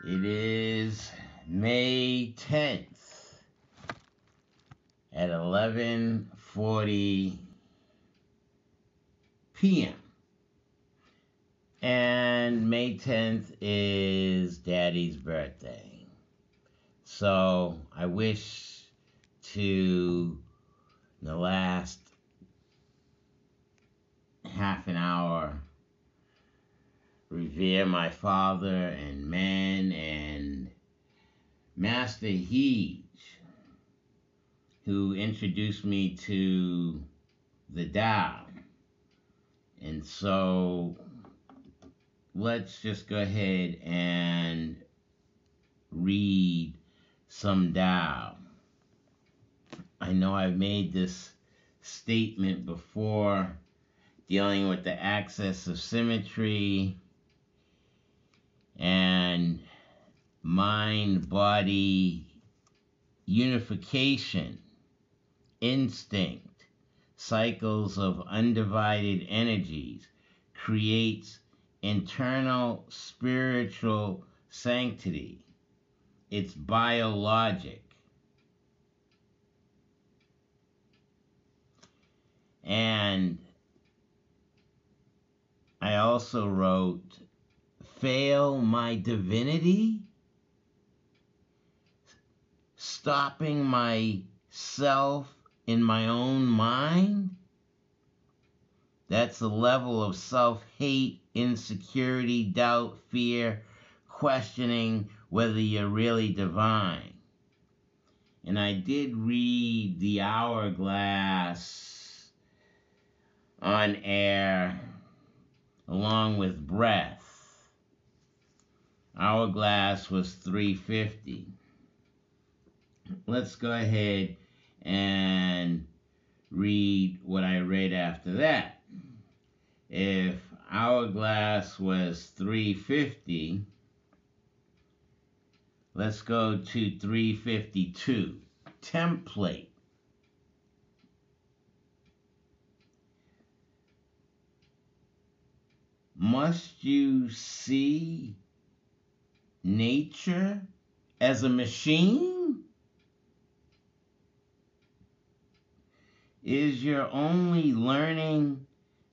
It is May 10th at 11:40 p.m. And May 10th is Daddy's birthday. So I wish to, in the last half an hour, revere my father and man and Master Heej, who introduced me to the Tao. And so let's just go ahead and read some Tao. I know I've made this statement before dealing with the axis of symmetry and mind-body unification, instinct, cycles of undivided energies, creates internal spiritual sanctity. It's biologic. And I also wrote, fail my divinity, stopping myself in my own mind. That's the level of self-hate, insecurity, doubt, fear, questioning whether you're really divine. And I did read The Hourglass on air along with Breath. Hourglass was 350. Let's go ahead and read what I read after that. If Hourglass was 350, let's go to 352. Template. Must you see nature as a machine? Is your only learning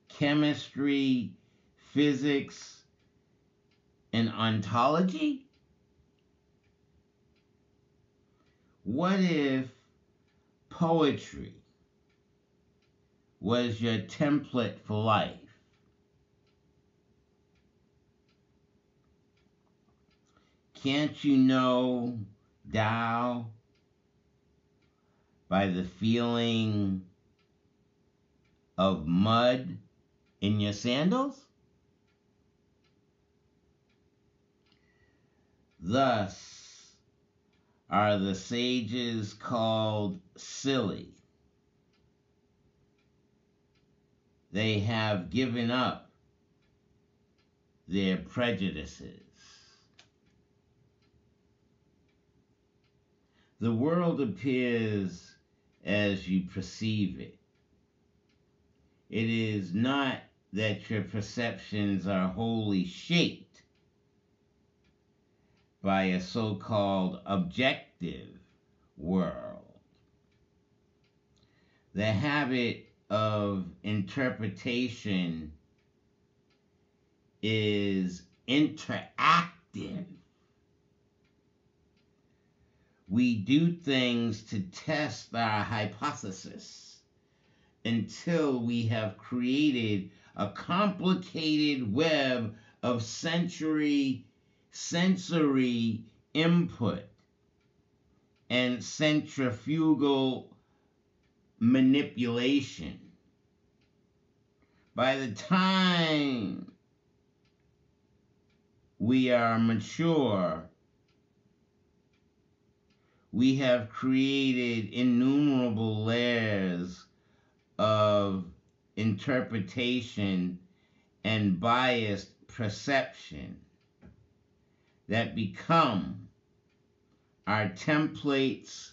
chemistry, physics, and ontology? What if poetry was your template for life? Can't you know Tao by the feeling of mud in your sandals? Thus are the sages called silly. They have given up their prejudices. The world appears as you perceive it. It is not that your perceptions are wholly shaped by a so-called objective world. The habit of interpretation is interactive. We do things to test our hypothesis until we have created a complicated web of sensory input and centrifugal manipulation. By the time we are mature, we have created innumerable layers of interpretation and biased perception that become our templates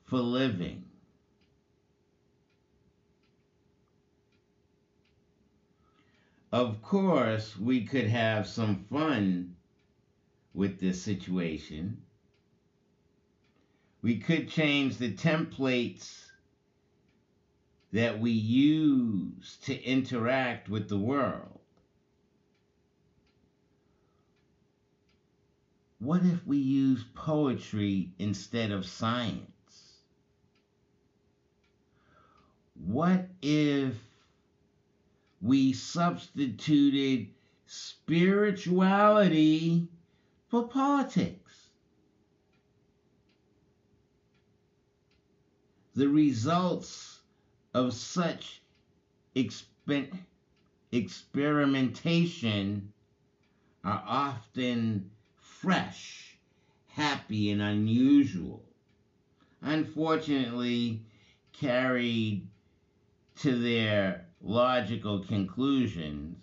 for living. Of course, we could have some fun with this situation. We could change the templates that we use to interact with the world. What if we use poetry instead of science? What if we substituted spirituality for politics? The results of such experimentation are often fresh, happy, and unusual. Unfortunately, carried to their logical conclusions,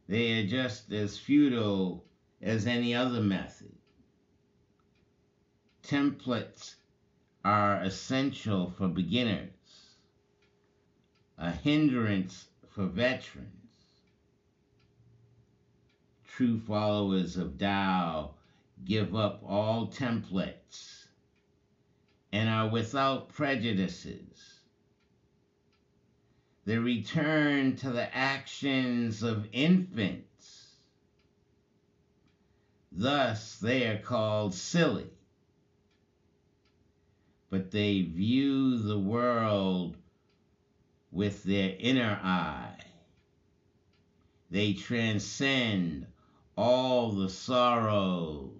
they are just as futile as any other method. Templates are essential for beginners, a hindrance for veterans. True followers of Tao give up all templates and are without prejudices. They return to the actions of infants. Thus, they are called silly. But they view the world with their inner eye. They transcend all the sorrows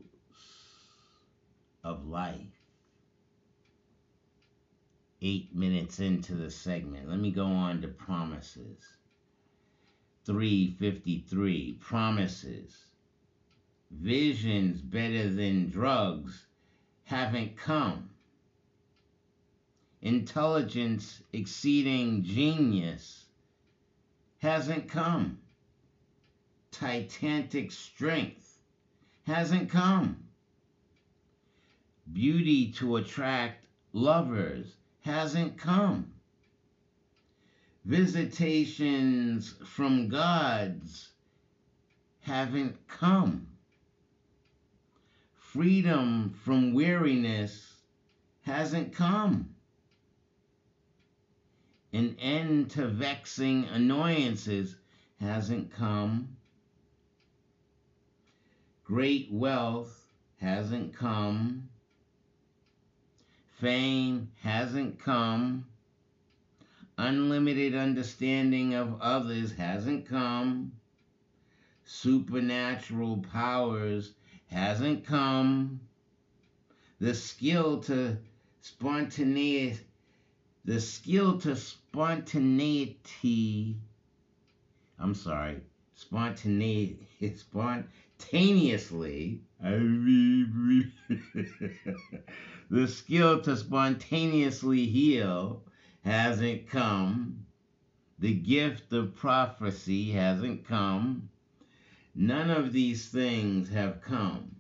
of life. 8 minutes into the segment. Let me go on to promises. 353, promises. Visions better than drugs haven't come. Intelligence exceeding genius hasn't come. Titanic strength hasn't come. Beauty to attract lovers hasn't come. Visitations from gods haven't come. Freedom from weariness hasn't come. An end to vexing annoyances hasn't come. Great wealth hasn't come. Fame hasn't come. Unlimited understanding of others hasn't come. Supernatural powers hasn't come. The skill to spontaneity, spontaneously, the skill to spontaneously heal hasn't come. The gift of prophecy hasn't come. None of these things have come.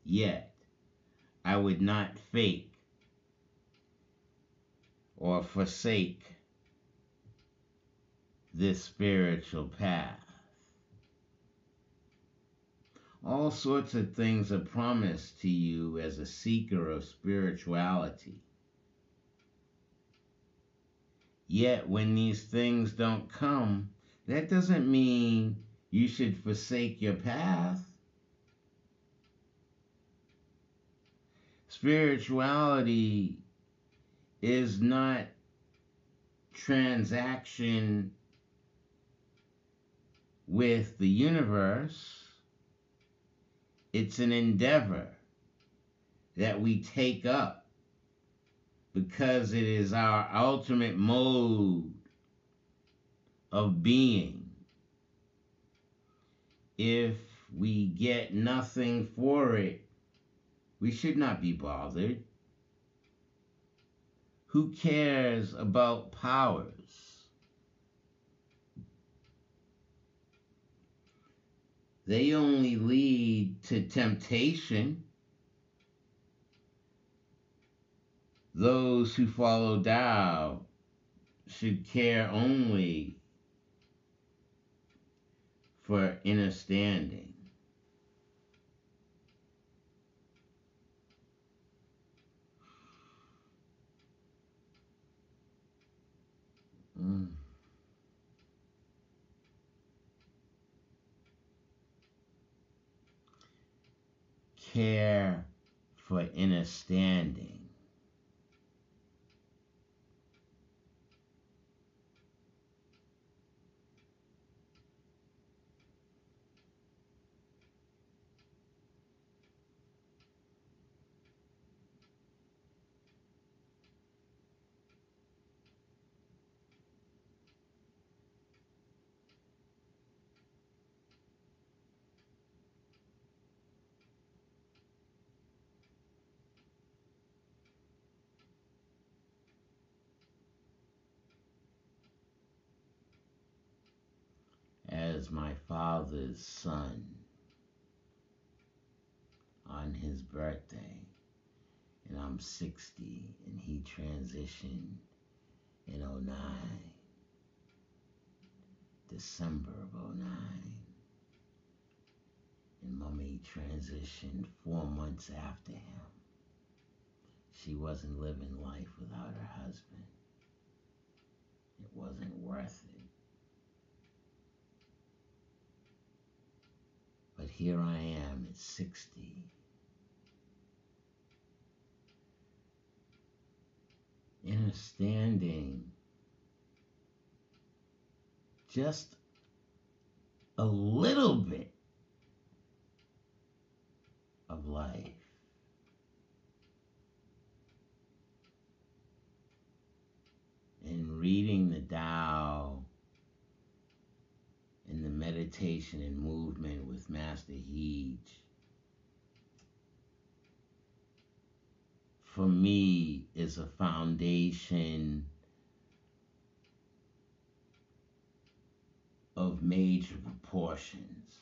Yet, I would not fake or forsake this spiritual path. All sorts of things are promised to you as a seeker of spirituality. Yet when these things don't come, that doesn't mean you should forsake your path. Spirituality is not transaction with the universe. It's an endeavor that we take up because it is our ultimate mode of being. If we get nothing for it, we should not be bothered. Who cares about powers? They only lead to temptation. Those who follow Tao should care only for understanding. Care for understanding. As my father's son, on his birthday, and I'm 60, and he transitioned in '09, December of '09, and Mommy transitioned 4 months after him. She wasn't living life without her husband. It wasn't worth it. But here I am at 60. Understanding just a little bit of life. And reading the Tao and the meditation and movement with Master Heej, for me, is a foundation of major proportions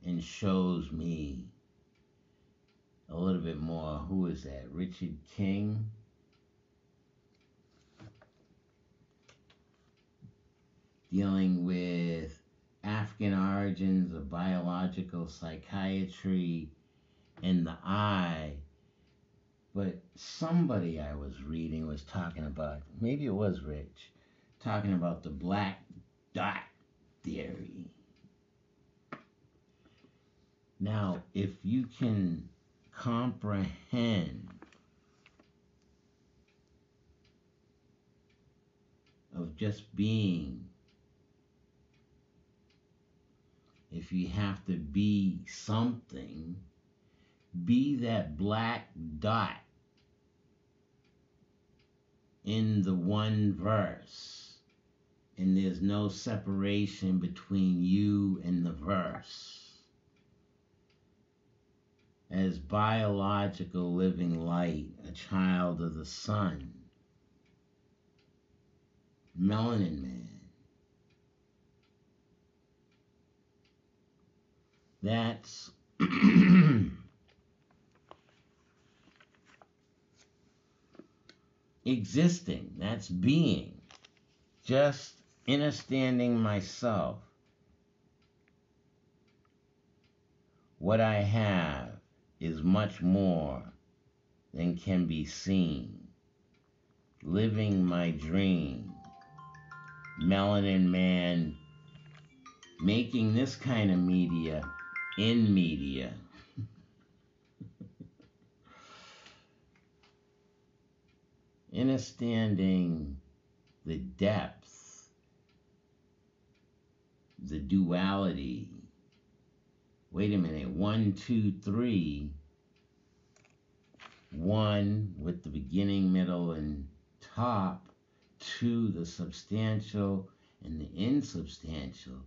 and shows me a little bit more. Who is that? Richard King? Dealing with African origins of biological psychiatry and the eye. But somebody I was reading was talking about, maybe it was Rich, talking about the black dot theory. Now, if you can comprehend of just being, if you have to be something, be that black dot in the one verse, and there's no separation between you and the verse. As biological living light, a child of the sun, Melanin Man. That's existing, that's being, just understanding myself. What I have is much more than can be seen. Living my dream. Melanin Man, making this kind of media in media. Understanding the depth, the duality. Wait a minute, 1, 2, 3. 1 with the beginning, middle, and top. 2, the substantial and the insubstantial.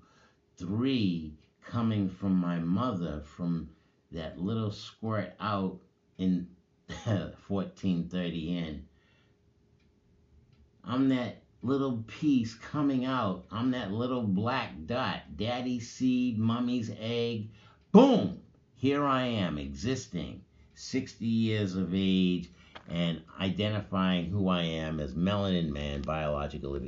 3, coming from my mother, from that little squirt out in 1430 in. I'm that little piece coming out. I'm that little black dot. Daddy's seed, mommy's egg. Boom! Here I am, existing. 60 years of age and identifying who I am as Melanin Man, biological living.